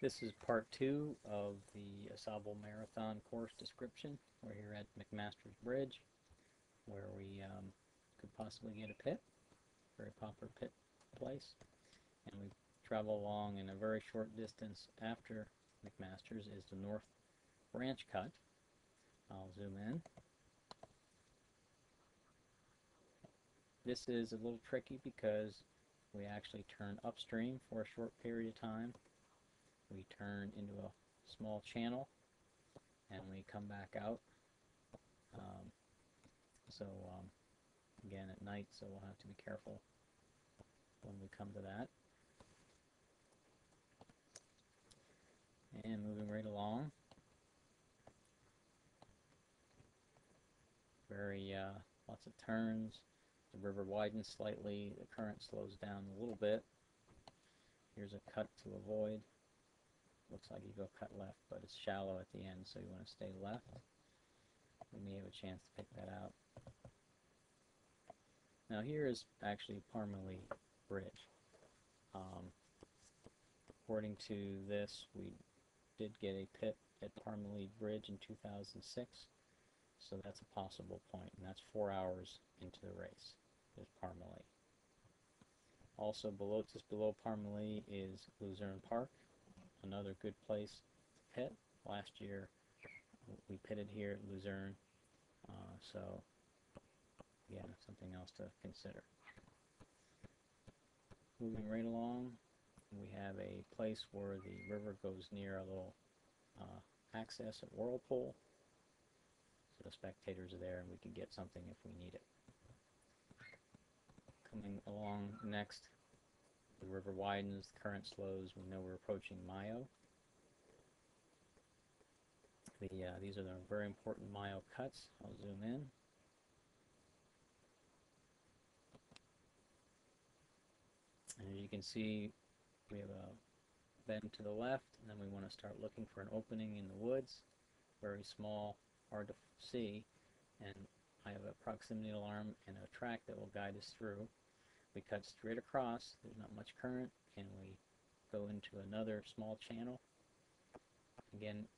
This is part 2 of the Ausable Marathon course description. We're here at McMaster's Bridge, where we could possibly get a pit, very popular pit place. And we travel along in a very short distance after McMaster's is the North Branch Cut. I'll zoom in. This is a little tricky because we actually turn upstream for a short period of time. We turn into a small channel and we come back out. Again at night, so we'll have to be careful when we come to that. And moving right along. Lots of turns. The river widens slightly, the current slows down a little bit. Here's a cut to avoid. Looks like you go cut left, but it's shallow at the end, so you want to stay left. We may have a chance to pick that out. Now here is actually Parmalee Bridge. According to this, we did get a pit at Parmalee Bridge in 2006, so that's a possible point, and that's 4 hours into the race. There's Parmalee. Also just below Parmalee is Luzerne Park, another good place to pit. Last year we pitted here at Luzerne, so again, something else to consider. Moving right along, we have a place where the river goes near a little access at Whirlpool, so the spectators are there and we can get something if we need it. Coming along next, the river widens, the current slows, we know we're approaching Mayo. These are the very important Mayo cuts. I'll zoom in. And as you can see, we have a bend to the left, and then we want to start looking for an opening in the woods. Very small, hard to see, and I have a proximity alarm and a track that will guide us through. We cut straight across, there's not much current, and we go into another small channel. Again,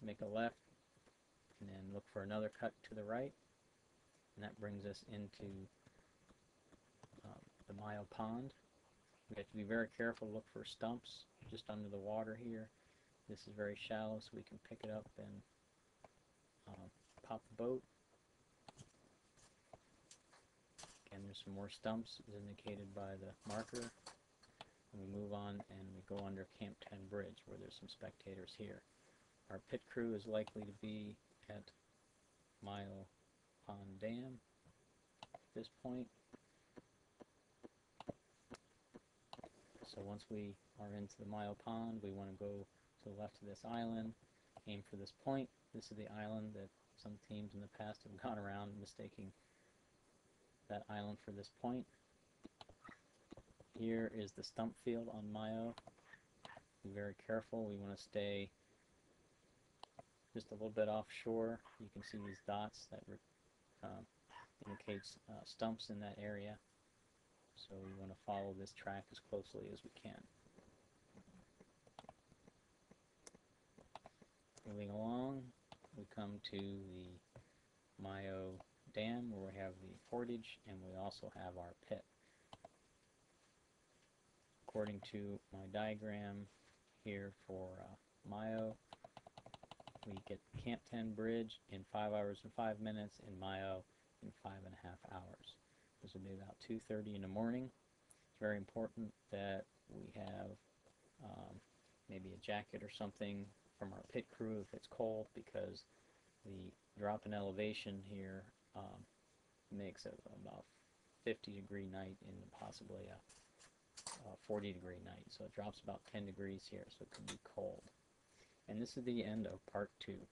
make a left, and then look for another cut to the right, and that brings us into the Mayo Pond. We have to be very careful to look for stumps just under the water here. This is very shallow, so we can pick it up and pop the boat. Again, there's some more stumps as indicated by the marker. And we move on and we go under Camp 10 Bridge, where there's some spectators here. Our pit crew is likely to be at Mayo Pond Dam at this point. So once we are into the Mayo Pond, we want to go to the left of this island, aim for this point. This is the island that some teams in the past have gone around mistaking that island for this point. Here is the stump field on Mayo. Be very careful. We want to stay just a little bit offshore. You can see these dots that indicates stumps in that area. So we want to follow this track as closely as we can. Moving along, we come to the Mayo Dam, where we have the portage and we also have our pit. According to my diagram here for Mayo, we get Camp 10 Bridge in 5 hours and 5 minutes, and Mayo in 5.5 hours. This will be about 2:30 in the morning. It's very important that we have maybe a jacket or something from our pit crew if it's cold, because the drop in elevation here makes it about 50-degree night and possibly a 40-degree night. So it drops about 10 degrees here, so it can be cold. And this is the end of part 2.